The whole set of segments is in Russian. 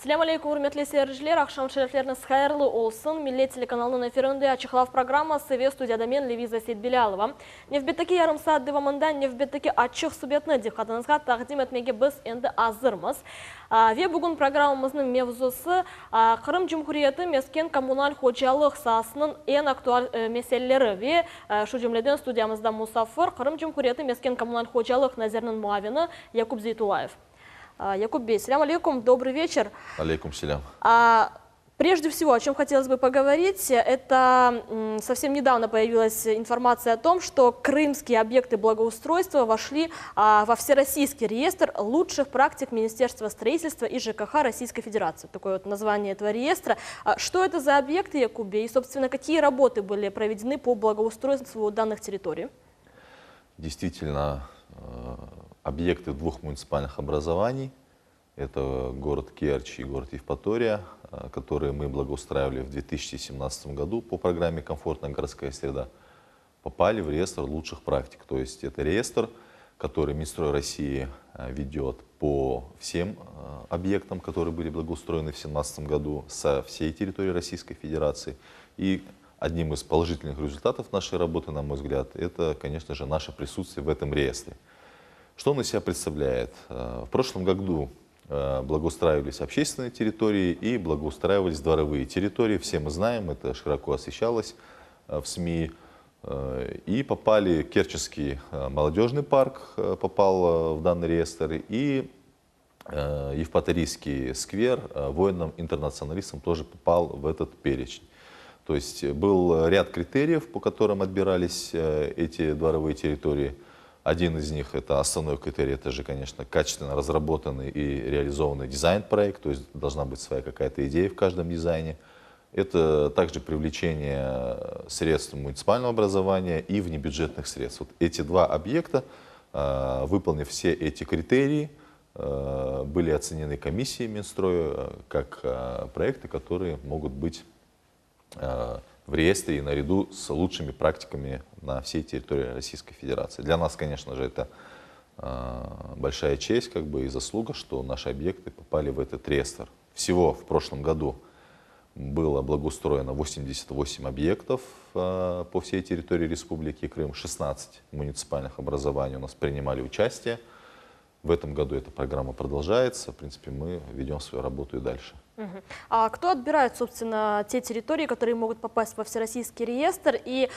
Ассаляму алейкум, урметли сeyirciler. Акшам шерефлерiniz хайырлы olsun. Millet телеканалының эфирінде Ачыклав программасы ве студияда мен Левиза Сейтбелялова. Невбеттеки ярым саат дивамында невбеттеки ачык субъектны дихатыңызга тақдим етмеге біз енді азырмыз. Ве бүгін программамыздың мевзусы Кырым Жумхуриеті мескен коммуналь ходжалык саасының ең актуаль меселелері ве шу жумледен студиямызда мусафыр Кырым Жумхуриеті мескен коммуналь ходжалык назерінің муавины Якуб Зейтулаев. Якуб Бей, салям алейкум, добрый вечер. Алейкум салям. Прежде всего, о чем хотелось бы поговорить, это совсем недавно появилась информация о том, что крымские объекты благоустройства вошли во Всероссийский реестр лучших практик Министерства строительства и ЖКХ Российской Федерации. Такое вот название этого реестра. Что это за объекты, Якуб Бей, и, собственно, какие работы были проведены по благоустройству данных территорий? Действительно, объекты двух муниципальных образований, это город Керчь и город Евпатория, которые мы благоустраивали в 2017 году по программе «Комфортная городская среда», попали в реестр лучших практик. То есть это реестр, который Минстрой России ведет по всем объектам, которые были благоустроены в 2017 году со всей территории Российской Федерации. И одним из положительных результатов нашей работы, на мой взгляд, это, конечно же, наше присутствие в этом реестре. Что он из себя представляет? В прошлом году благоустраивались общественные территории и благоустраивались дворовые территории. Все мы знаем, это широко освещалось в СМИ. И попали Керченский молодежный парк, попал в данный реестр, и Евпаторийский сквер воинам-интернационалистам тоже попал в этот перечень. То есть был ряд критериев, по которым отбирались эти дворовые территории. Один из них, это основной критерий, это же, конечно, качественно разработанный и реализованный дизайн-проект, то есть должна быть своя какая-то идея в каждом дизайне. Это также привлечение средств муниципального образования и внебюджетных средств. Вот эти два объекта, выполнив все эти критерии, были оценены комиссией Минстроя как проекты, которые могут быть в реестре и наряду с лучшими практиками на всей территории Российской Федерации. Для нас, конечно же, это большая честь и заслуга, что наши объекты попали в этот реестр. Всего в прошлом году было благоустроено 88 объектов по всей территории Республики Крым, 16 муниципальных образований у нас принимали участие. В этом году эта программа продолжается, в принципе, мы ведем свою работу и дальше. А кто отбирает, собственно, те территории, которые могут попасть во Всероссийский реестр, и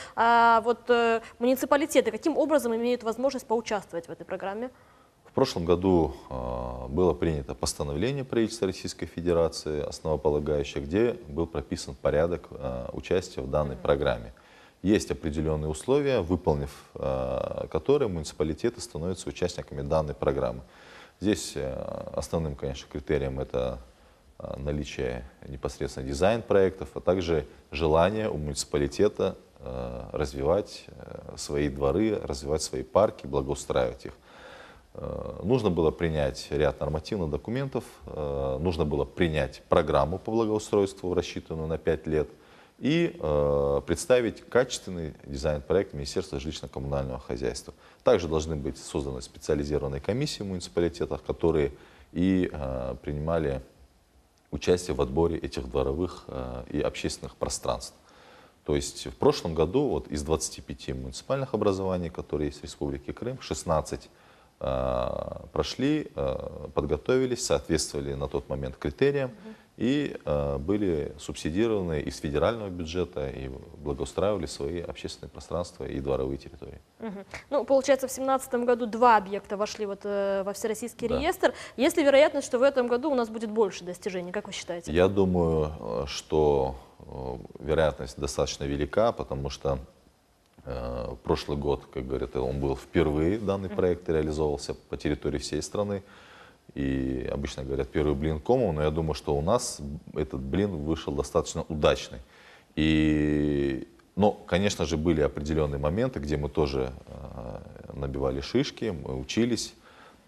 муниципалитеты каким образом имеют возможность поучаствовать в этой программе? В прошлом году было принято постановление правительства Российской Федерации, основополагающее, где был прописан порядок участия в данной программе. Есть определенные условия, выполнив которые муниципалитеты становятся участниками данной программы. Здесь основным, конечно, критерием это наличие непосредственно дизайн-проектов, а также желание у муниципалитета развивать свои дворы, развивать свои парки, благоустраивать их. Нужно было принять ряд нормативных документов, нужно было принять программу по благоустройству, рассчитанную на 5 лет, и представить качественный дизайн-проект Министерства жилищно-коммунального хозяйства. Также должны быть созданы специализированные комиссии в муниципалитетах, которые и принимали участие в отборе этих дворовых и общественных пространств. То есть в прошлом году вот из 25 муниципальных образований, которые есть в Республике Крым, 16 прошли, подготовились, соответствовали на тот момент критериям и были субсидированы из федерального бюджета и благоустраивали свои общественные пространства и дворовые территории. Ну, получается, в 2017 году 2 объекта вошли во Всероссийский реестр. Есть ли вероятность, что в этом году у нас будет больше достижений? Как вы считаете? Я думаю, что вероятность достаточно велика, потому что прошлый год, как говорят, он был впервые, данный проект реализовывался по территории всей страны. И обычно говорят, первый блин комом, но я думаю, что у нас этот блин вышел достаточно удачный. Но, конечно же, были определенные моменты, где мы тоже набивали шишки, мы учились.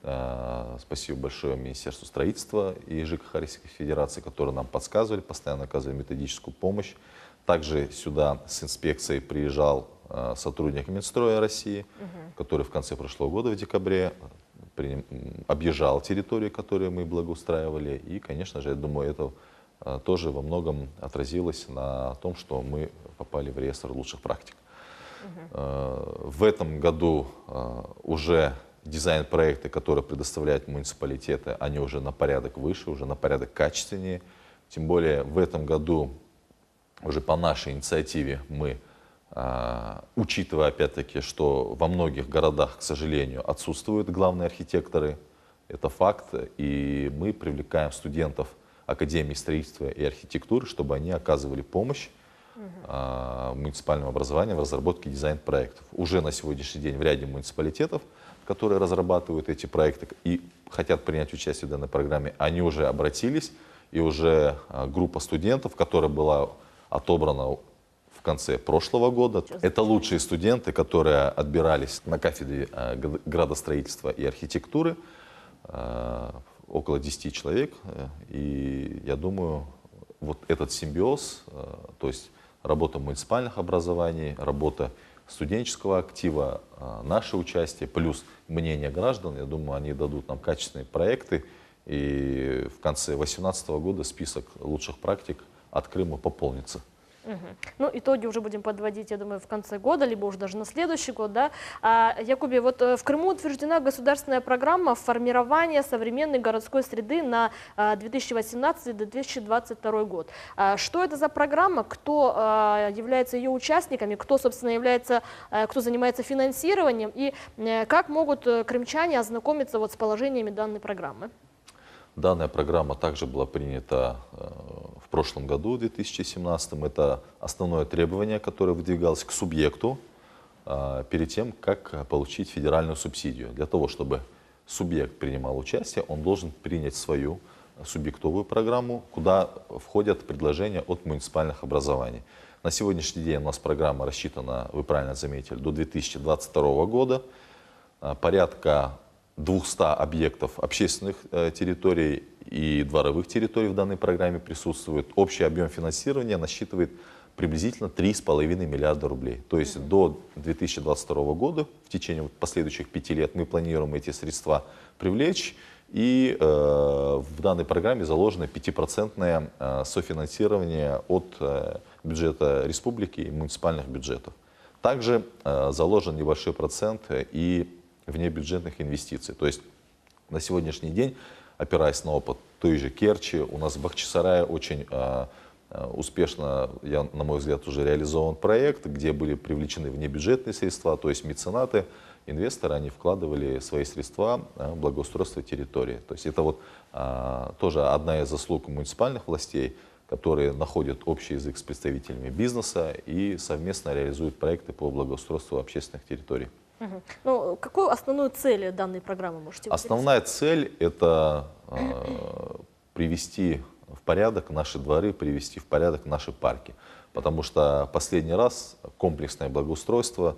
Спасибо большое Министерству строительства и ЖКХ Российской Федерации, которые нам подсказывали, постоянно оказывали методическую помощь. Также сюда с инспекцией приезжал сотрудник Минстроя России, который в конце прошлого года, в декабре, объезжал территории, которые мы благоустраивали. И, конечно же, я думаю, это тоже во многом отразилось на том, что мы попали в реестр лучших практик. В этом году уже дизайн-проекты, которые предоставляют муниципалитеты, они уже на порядок выше, уже на порядок качественнее. Тем более в этом году уже по нашей инициативе мы, учитывая опять-таки, что во многих городах, к сожалению, отсутствуют главные архитекторы, это факт, и мы привлекаем студентов Академии строительства и архитектуры, чтобы они оказывали помощь муниципальному образованию в разработке дизайн-проектов. Уже на сегодняшний день в ряде муниципалитетов, которые разрабатывают эти проекты и хотят принять участие в данной программе, они уже обратились, и уже группа студентов, которая была отобрана в конце прошлого года. Это лучшие студенты, которые отбирались на кафедре градостроительства и архитектуры, около 10 человек. И я думаю, вот этот симбиоз, то есть работа муниципальных образований, работа студенческого актива, наше участие, плюс мнение граждан, я думаю, они дадут нам качественные проекты. И в конце 2018 года список лучших практик от Крыма пополнится. Ну, итоги уже будем подводить, я думаю, в конце года, либо уже даже на следующий год, да. Якубе, вот в Крыму утверждена государственная программа формирования современной городской среды на 2018-2022 год. Что это за программа, кто является ее участниками, кто, собственно, кто занимается финансированием, и как могут крымчане ознакомиться вот с положениями данной программы? Данная программа также была принята в прошлом году, в 2017. Это основное требование, которое выдвигалось к субъекту перед тем, как получить федеральную субсидию. Для того, чтобы субъект принимал участие, он должен принять свою субъектовую программу, куда входят предложения от муниципальных образований. На сегодняшний день у нас программа рассчитана, вы правильно заметили, до 2022 года. Порядка 200 объектов общественных территорий и дворовых территорий в данной программе присутствует. Общий объем финансирования насчитывает приблизительно 3,5 миллиарда рублей. То есть до 2022 года, в течение последующих 5 лет, мы планируем эти средства привлечь. И в данной программе заложено 5% софинансирование от бюджета республики и муниципальных бюджетов. Также заложен небольшой процент и внебюджетных инвестиций. То есть на сегодняшний день, опираясь на опыт той же Керчи, у нас в Бахчисарае очень успешно, на мой взгляд, уже реализован проект, где были привлечены внебюджетные средства, то есть меценаты, инвесторы, они вкладывали свои средства в благоустройство территории. То есть это вот тоже одна из заслуг муниципальных властей, которые находят общий язык с представителями бизнеса и совместно реализуют проекты по благоустройству общественных территорий. Ну, какую основную цель данной программы можете выделить? Основная цель – это привести в порядок наши дворы, привести в порядок наши парки. Потому что последний раз комплексное благоустройство,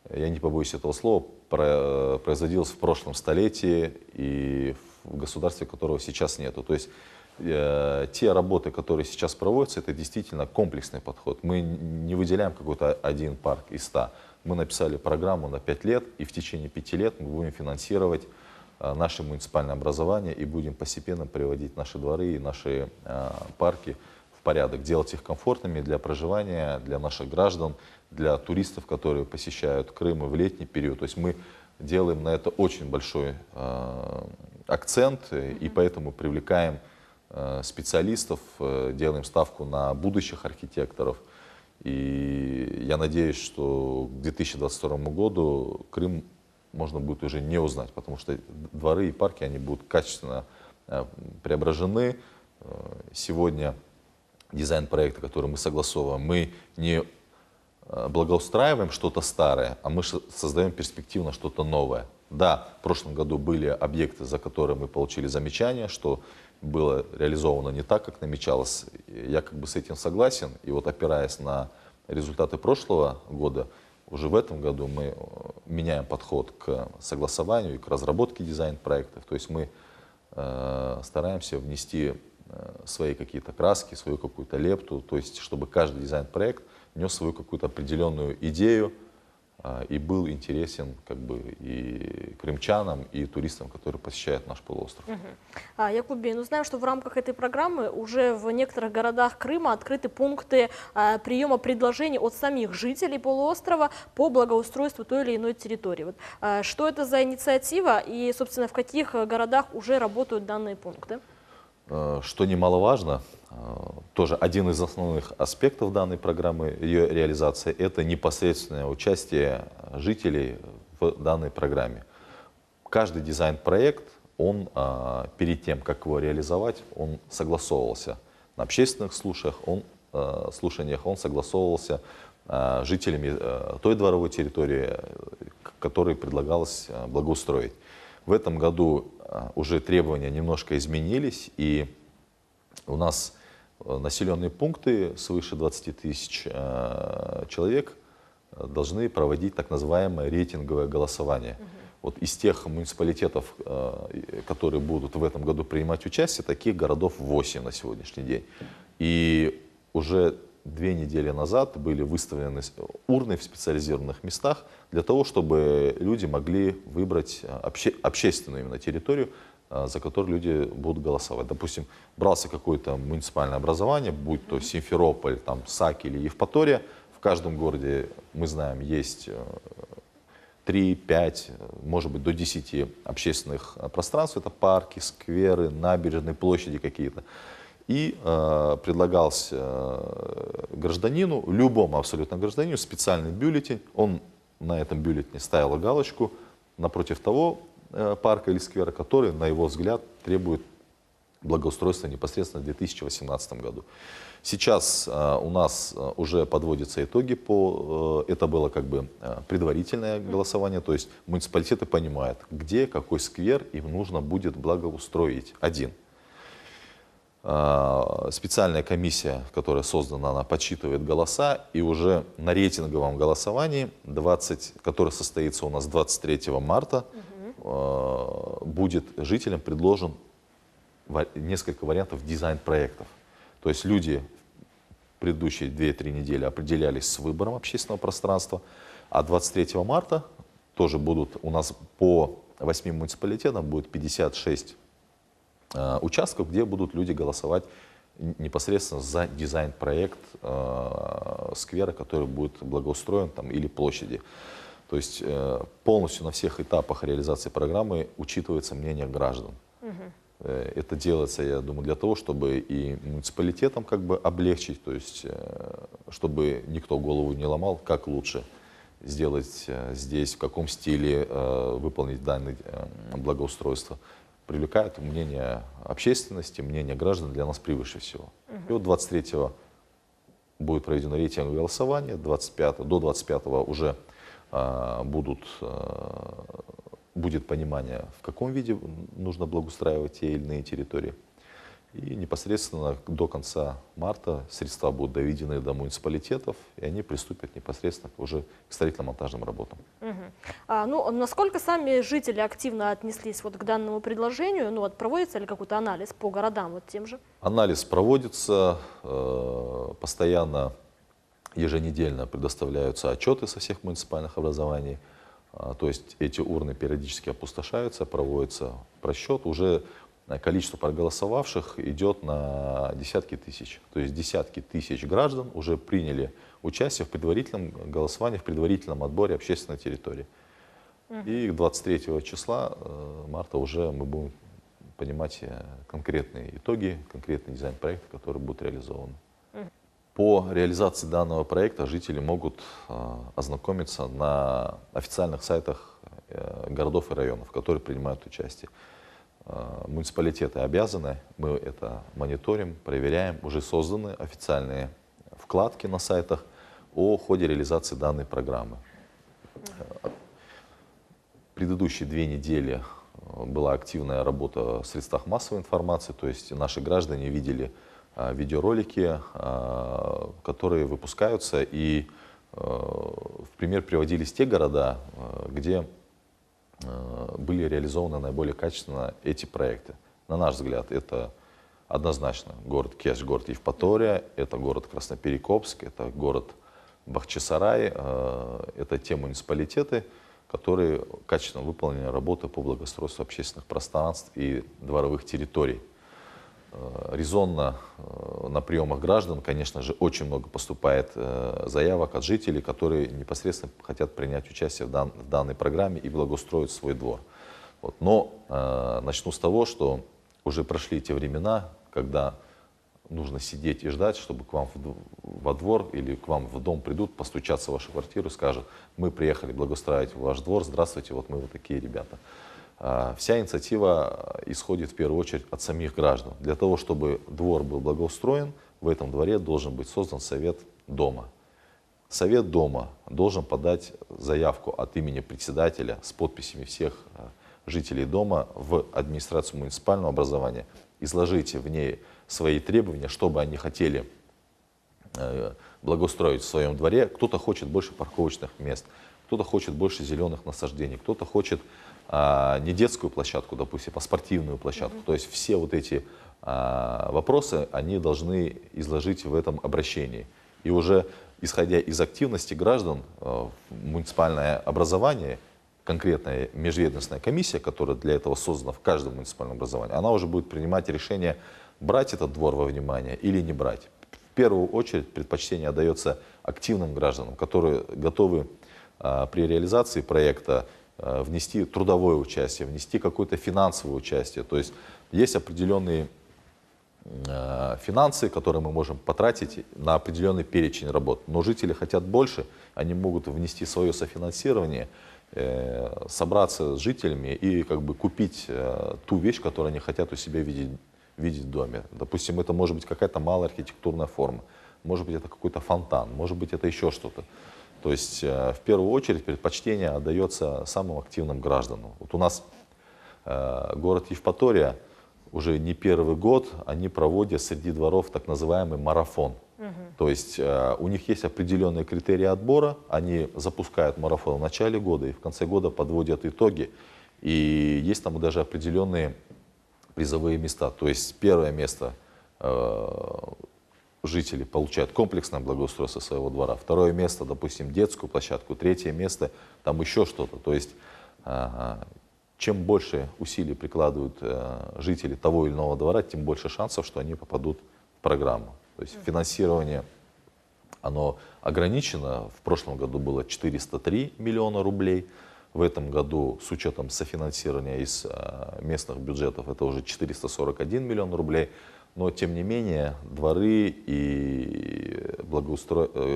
я не побоюсь этого слова, производилось в прошлом столетии и в государстве, которого сейчас нету. То есть те работы, которые сейчас проводятся, это действительно комплексный подход. Мы не выделяем какой-то один парк из 100. Мы написали программу на 5 лет, и в течение 5 лет мы будем финансировать наше муниципальное образование и будем постепенно приводить наши дворы и наши парки в порядок, делать их комфортными для проживания, для наших граждан, для туристов, которые посещают Крым в летний период. То есть мы делаем на это очень большой акцент, и поэтому привлекаем специалистов, делаем ставку на будущих архитекторов. И я надеюсь, что к 2022 году Крым можно будет уже не узнать, потому что дворы и парки, они будут качественно преображены. Сегодня дизайн-проекты, которые мы согласовываем, мы не благоустраиваем что-то старое, а мы создаем перспективно что-то новое. Да, в прошлом году были объекты, за которые мы получили замечания, что было реализовано не так, как намечалось. Я как бы с этим согласен. И вот опираясь на результаты прошлого года, уже в этом году мы меняем подход к согласованию и к разработке дизайн-проектов. То есть мы стараемся внести свои какие-то краски, свою какую-то лепту, то есть чтобы каждый дизайн-проект нес свою какую-то определенную идею, и был интересен как бы и крымчанам, и туристам, которые посещают наш полуостров. Якубей, ну знаем, что в рамках этой программы уже в некоторых городах Крыма открыты пункты приема предложений от самих жителей полуострова по благоустройству той или иной территории. Вот, что это за инициатива и, собственно, в каких городах уже работают данные пункты? Что немаловажно, тоже один из основных аспектов данной программы, ее реализации, это непосредственное участие жителей в данной программе. Каждый дизайн-проект, он перед тем, как его реализовать, он согласовывался на общественных слушаниях, он согласовывался жителями той дворовой территории, которой предлагалось благоустроить. В этом году уже требования немножко изменились, и у нас населенные пункты свыше 20 тысяч человек должны проводить так называемое рейтинговое голосование. Вот из тех муниципалитетов, которые будут в этом году принимать участие, таких городов 8 на сегодняшний день. И уже 2 недели назад были выставлены урны в специализированных местах для того, чтобы люди могли выбрать общественную именно территорию, за которую люди будут голосовать. Допустим, брался какое-то муниципальное образование, будь то Симферополь, там, Саки или Евпатория. В каждом городе, мы знаем, есть 3, 5, может быть, до 10 общественных пространств. Это парки, скверы, набережные, площади какие-то. И предлагался гражданину, любому абсолютно гражданину, специальный бюллетень. Он на этом бюллетене ставил галочку напротив того парка или сквера, который, на его взгляд, требует благоустройства непосредственно в 2018 году. Сейчас у нас уже подводятся итоги это было как бы предварительное голосование, то есть муниципалитеты понимают, где какой сквер им нужно будет благоустроить. Один. Специальная комиссия, которая создана, она подсчитывает голоса, и уже на рейтинговом голосовании, которое состоится у нас 23 марта, будет жителям предложен несколько вариантов дизайн-проектов. То есть люди предыдущие 2-3 недели определялись с выбором общественного пространства, а 23 марта тоже будут у нас по 8 муниципалитетам будет 56 участков, где будут люди голосовать непосредственно за дизайн-проект сквера, который будет благоустроен там, или площади. То есть полностью на всех этапах реализации программы учитывается мнение граждан. Это делается, я думаю, для того, чтобы и муниципалитетам как бы облегчить, то есть чтобы никто голову не ломал, как лучше сделать здесь, в каком стиле выполнить данное благоустройство. Привлекает мнение общественности, мнение граждан для нас превыше всего. И вот 23-го будет проведено рейтинговое голосование, до 25-го уже будет понимание, в каком виде нужно благоустраивать те или иные территории. И непосредственно до конца марта средства будут доведены до муниципалитетов, и они приступят непосредственно уже к строительно-монтажным работам. Ну, насколько сами жители активно отнеслись вот к данному предложению? Ну, вот проводится ли какой-то анализ по городам вот тем же? Анализ проводится, постоянно, еженедельно предоставляются отчеты со всех муниципальных образований. То есть эти урны периодически опустошаются, проводится просчет. Уже количество проголосовавших идет на десятки тысяч. То есть десятки тысяч граждан уже приняли участие в предварительном голосовании, в предварительном отборе общественной территории. И 23 числа марта уже мы будем понимать конкретные итоги, конкретный дизайн-проект, который будет реализован. По реализации данного проекта жители могут ознакомиться на официальных сайтах городов и районов, которые принимают участие. Муниципалитеты обязаны, мы это мониторим, проверяем. Уже созданы официальные вкладки на сайтах о ходе реализации данной программы. Предыдущие 2 недели была активная работа в средствах массовой информации, то есть наши граждане видели видеоролики, которые выпускаются, и в пример приводились те города, где были реализованы наиболее качественно эти проекты. На наш взгляд, это однозначно город Керчь, город Евпатория, это город Красноперекопск, это город Бахчисарай. Это те муниципалитеты, которые качественно выполнили работы по благоустройству общественных пространств и дворовых территорий. Резонно на приемах граждан, конечно же, очень много поступает заявок от жителей, которые непосредственно хотят принять участие в данной программе и благоустроить свой двор. Вот. Но начну с того, что уже прошли те времена, когда нужно сидеть и ждать, чтобы к вам во двор или к вам в дом придут, постучаться в вашу квартиру и скажут: мы приехали благоустраивать ваш двор, здравствуйте, вот мы вот такие ребята. Вся инициатива исходит в первую очередь от самих граждан. Для того, чтобы двор был благоустроен, в этом дворе должен быть создан совет дома. Совет дома должен подать заявку от имени председателя с подписями всех жителей дома в администрацию муниципального образования. Изложите в ней свои требования, что бы они хотели благоустроить в своем дворе. Кто-то хочет больше парковочных мест, кто-то хочет больше зеленых насаждений, кто-то хочет не детскую площадку, допустим, а спортивную площадку. То есть все вот эти вопросы они должны изложить в этом обращении. И уже исходя из активности граждан, муниципальное образование, конкретная межведомственная комиссия, которая для этого создана в каждом муниципальном образовании, она уже будет принимать решение, брать этот двор во внимание или не брать. В первую очередь предпочтение отдается активным гражданам, которые готовы при реализации проекта внести трудовое участие, внести какое-то финансовое участие. То есть есть определенные финансы, которые мы можем потратить на определенный перечень работ. Но жители хотят больше, они могут внести свое софинансирование, собраться с жителями и как бы купить ту вещь, которую они хотят у себя видеть в доме. Допустим, это может быть какая-то малая архитектурная форма, может быть это какой-то фонтан, может быть это еще что-то. То есть в первую очередь предпочтение отдается самым активным гражданам. Вот у нас город Евпатория уже не первый год, они проводят среди дворов так называемый марафон. То есть у них есть определенные критерии отбора, они запускают марафон в начале года и в конце года подводят итоги. И есть там даже определенные призовые места. То есть первое место жители получают комплексное благоустройство своего двора, второе место, допустим, детскую площадку, третье место, там еще что-то. То есть чем больше усилий прикладывают жители того или иного двора, тем больше шансов, что они попадут в программу. То есть финансирование, оно ограничено. В прошлом году было 403 миллиона рублей. В этом году с учетом софинансирования из местных бюджетов это уже 441 миллион рублей. Но тем не менее дворы,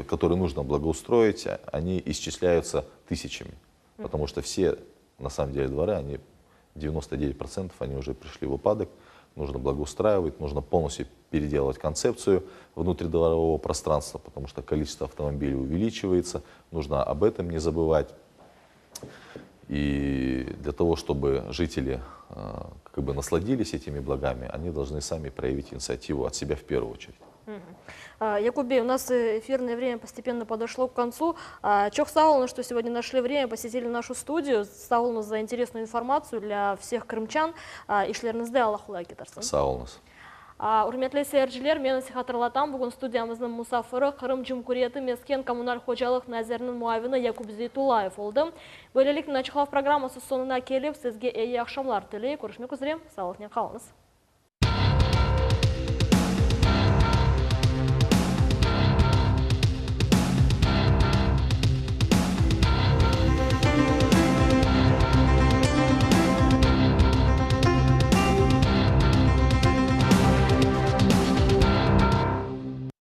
которые нужно благоустроить, они исчисляются тысячами. Потому что все на самом деле дворы, они 99% они уже пришли в упадок. Нужно благоустраивать, нужно полностью переделывать концепцию внутридворового пространства, потому что количество автомобилей увеличивается. Нужно об этом не забывать. И для того, чтобы жители как бы насладились этими благами, они должны сами проявить инициативу от себя в первую очередь. Якубей, у нас эфирное время постепенно подошло к концу. Чох сау, что сегодня нашли время, посетили нашу студию. Сау за интересную информацию для всех крымчан. И шлернізде Аллахулай кетерсін. Сау нас. Урметлі сeyirciler, мен сихатырлатам, бүгін студиямыздың мұсафыры Қырым Жұмқұриеті Мескен коммуналь қожалық нәзерінің муавины Якуб Зейтулаев олды. Böylelikle açıklав программасы сонына келіп, сізге әйе ақшамлар тілей. Көрішмек үзірем, сағылықнен қалыңыз.